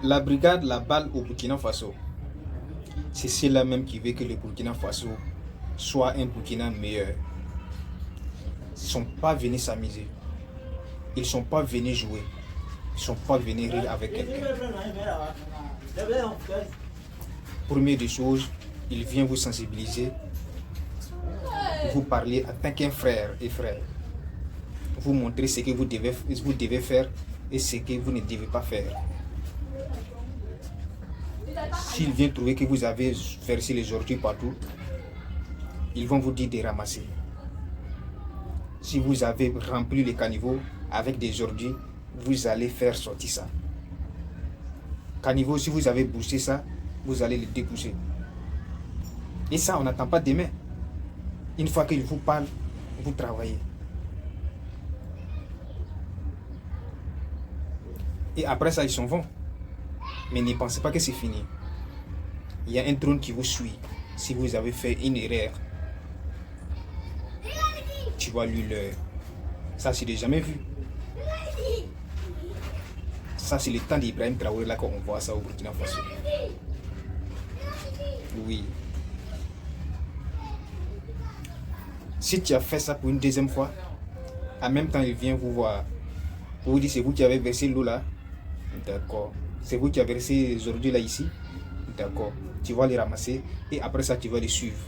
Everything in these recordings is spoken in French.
La brigade La Balle au Burkina Faso, c'est celle-là même qui veut que le Burkina Faso soit un Burkina meilleur. Ils ne sont pas venus s'amuser. Ils ne sont pas venus jouer. Ils ne sont pas venus rire avec quelqu'un. Première des choses, il vient vous sensibiliser, vous parler en tant qu'un frère et frère. Vous montrer ce que vous devez faire et ce que vous ne devez pas faire. S'il vient trouver que vous avez versé les ordures partout, ils vont vous dire de ramasser. Si vous avez rempli les caniveaux avec des ordures, vous allez faire sortir ça. Caniveau, si vous avez bouché ça, vous allez le déboucher. Et ça, on n'attend pas demain. Une fois qu'il vous parle, vous travaillez. Et après ça, ils s'en vont. Mais ne pensez pas que c'est fini. Il y a un drone qui vous suit. Si vous avez fait une erreur, tu vas lui l'heure. Ça, c'est déjà jamais vu. Ça, c'est le temps d'Ibrahim Traoré là qu'on voit ça au Burkina Faso. Oui. Si tu as fait ça pour une deuxième fois, en même temps, il vient vous voir. Pour vous dire, c'est vous qui avez versé l'eau là. D'accord. C'est vous qui avez versé les ordures là ici. D'accord. Tu vas les ramasser et après ça, tu vas les suivre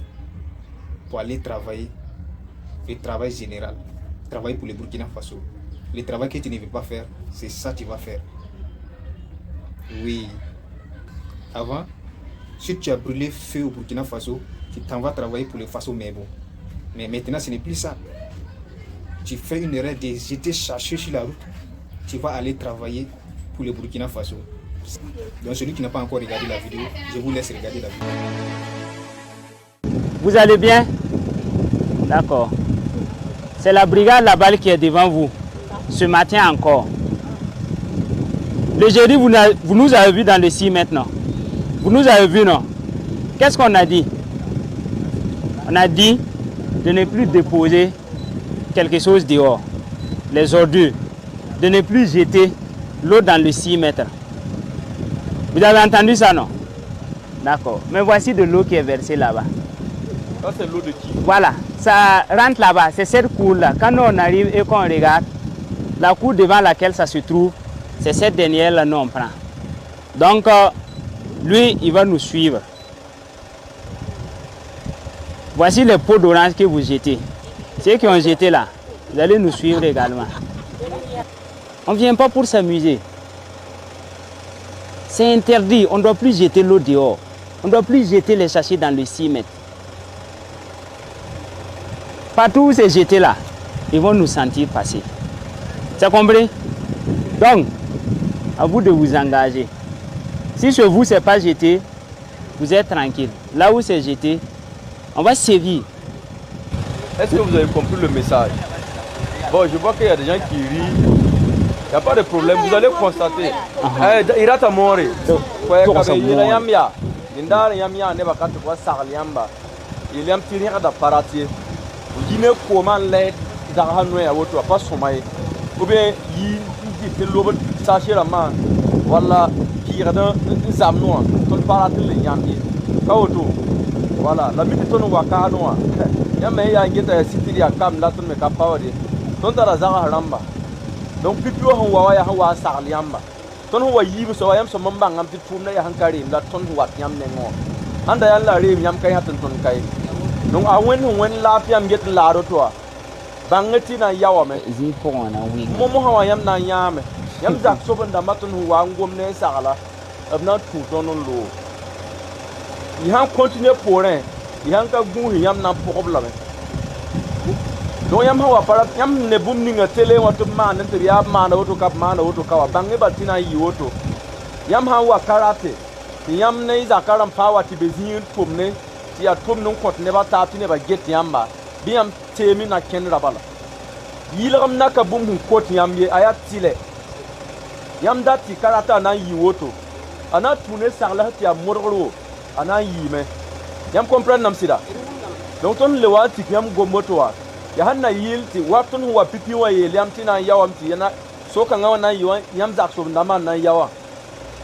pour aller travailler. Le travail général. Travailler pour le Burkina Faso. Le travail que tu ne veux pas faire, c'est ça que tu vas faire. Oui. Avant, si tu as brûlé feu au Burkina Faso, tu t'en vas travailler pour le Faso Mebo. Mais maintenant, ce n'est plus ça. Tu fais une erreur de jeter chercher sur la route. Tu vas aller travailler pour le Burkina Faso. Donc celui qui n'a pas encore regardé la vidéo, je vous laisse regarder la vidéo. Vous allez bien? D'accord. C'est la brigade La Balle qui est devant vous. Ce matin encore. Le jeudi, vous nous avez vu dans le site maintenant. Vous nous avez vu, non? Qu'est-ce qu'on a dit? On a dit de ne plus déposer quelque chose dehors. Les ordures. De ne plus jeter l'eau dans le 6 mètres. Vous avez entendu ça, non? D'accord. Mais voici de l'eau qui est versée là-bas. Ça, c'est l'eau de qui? Voilà. Ça rentre là-bas. C'est cette cour-là. Quand nous, on arrive et qu'on regarde, la cour devant laquelle ça se trouve, c'est cette dernière-là nous on prend. Donc, lui, il va nous suivre. Voici les pots d'orange que vous jetez. Ceux qui ont jeté là, vous allez nous suivre également. On ne vient pas pour s'amuser. C'est interdit. On ne doit plus jeter l'eau dehors. On ne doit plus jeter les sachets dans le 6 mètres. Partout où c'est jeté là, ils vont nous sentir passer. C'est compris? Donc, à vous de vous engager. Si chez vous, ce n'est pas jeté, vous êtes tranquille. Là où c'est jeté, on va sévir. Est-ce que vous avez compris le message? Bon, je vois qu'il y a des gens qui rient. Il n'y a pas de problème, vous allez constater. Il a ta mort. Il a tiré à paratier. Il ne comment l'aide d'Aranoé à votre pas sommeil. Ou bien il dit l'eau sachez la main. Voilà, qui a un zamnois, ton paratil les yambi. Kaoto. Voilà, la minute on voit Kanoa. Yamaya get a city à Cam Latin make up power. Don't Zara Ramba. Donc, people who are Sarliamba. Ton who are you so I am some bang up to Tuna Hankari, that ton what yam nemo. And I am Rim Yam Kayatan Kai. No, I went when Lapiam get Lado to her. Bangetina Yawame. Is he born a week? Momo, I am Nayam. Yam Jack Soban the Mutton who are Gomne Sala of not two ton on low. You have continued pouring. Yanka Boo Yam not problem. Don't yam how a yam ne booming a tele what to man and to the man auto cap man auto cover bang batina yoto. Yam how a karate. Yam nays a caram power to be seen from ne. She had come no court never tap to never get yamba. Be am taming a ken rabala. Yilam naka boom who quote yam ye I have tile. Yam that the karata na yoto. And not to ne salatia morro. And I ye me. Yam comprehend nam sida. Don't only want to yam go motoa. Yahanna yilti wapton huwa pipi wa yeliam tina yawam ti yana so kan ngawa na yam zakso ndama na yawa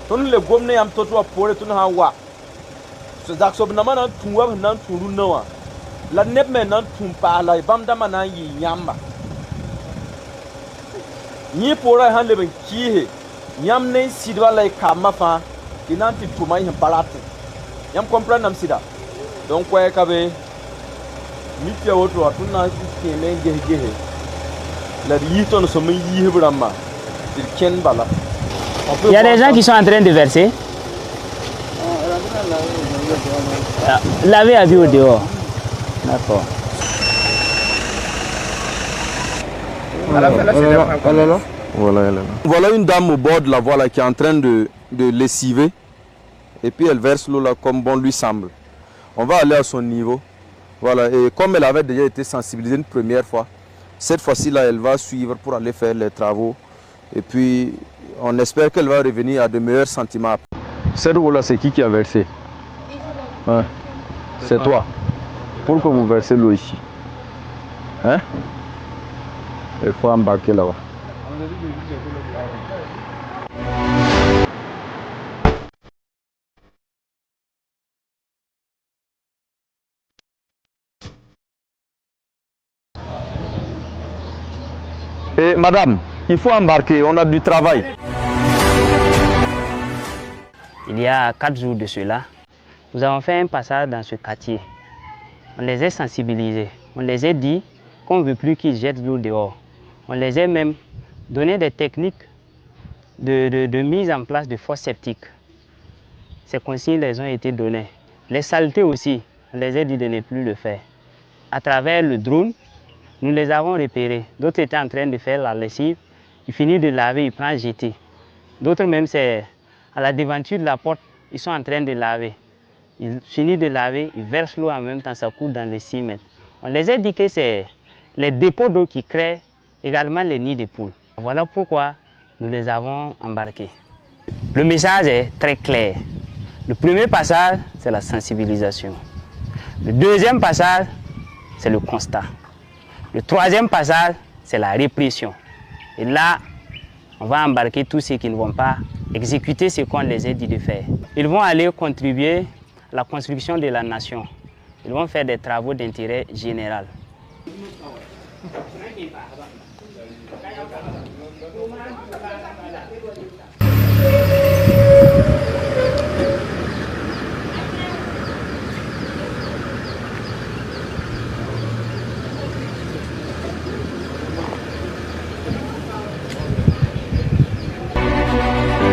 ton le gomne yam to to pore ton ha wa so dak so na man tun wa nan turu na wa la neb men nan tun pa la bam da man yi nyamba ni pora han le ben ki yam ne sidwa la ka mafa inanti tuma hin parate yam comprendre nam sida donc quoi kabe mi pia woto atuna ki men gehe la yiton so men yi brama il ken bala. Il y a des gens qui sont en train de verser. Lavez à vue au dehors. D'accord. Voilà une dame au bord de la voie là, qui est en train de lessiver. Et puis elle verse l'eau là comme bon lui semble. On va aller à son niveau. Voilà. Et comme elle avait déjà été sensibilisée une première fois, cette fois-ci là, elle va suivre pour aller faire les travaux. Et puis on espère qu'elle va revenir à de meilleurs sentiments. Cette eau là, c'est qui a versé? Ouais. C'est toi. Pourquoi vous versez l'eau ici? Hein? Il faut embarquer là-bas. Et madame, il faut embarquer, on a du travail. Il y a 4 jours de cela, nous avons fait un passage dans ce quartier. On les a sensibilisés. On les a dit qu'on ne veut plus qu'ils jettent l'eau dehors. On les a même donné des techniques de mise en place de fosses septiques. Ces consignes les ont été données. Les saletés aussi, on les a dit de ne plus le faire. À travers le drone, nous les avons repérés. D'autres étaient en train de faire la lessive. Ils finissent de laver, ils prennent jeter. D'autres même, c'est à la devanture de la porte, ils sont en train de laver. Ils finissent de laver, ils versent l'eau en même temps, ça coule dans les 6 mètres. On les a dit que c'est les dépôts d'eau qui créent également les nids de poules. Voilà pourquoi nous les avons embarqués. Le message est très clair. Le premier passage, c'est la sensibilisation. Le deuxième passage, c'est le constat. Le troisième passage, c'est la répression. Et là, on va embarquer tous ceux qui ne vont pas exécuter ce qu'on les a dit de faire. Ils vont aller contribuer à la construction de la nation. Ils vont faire des travaux d'intérêt général.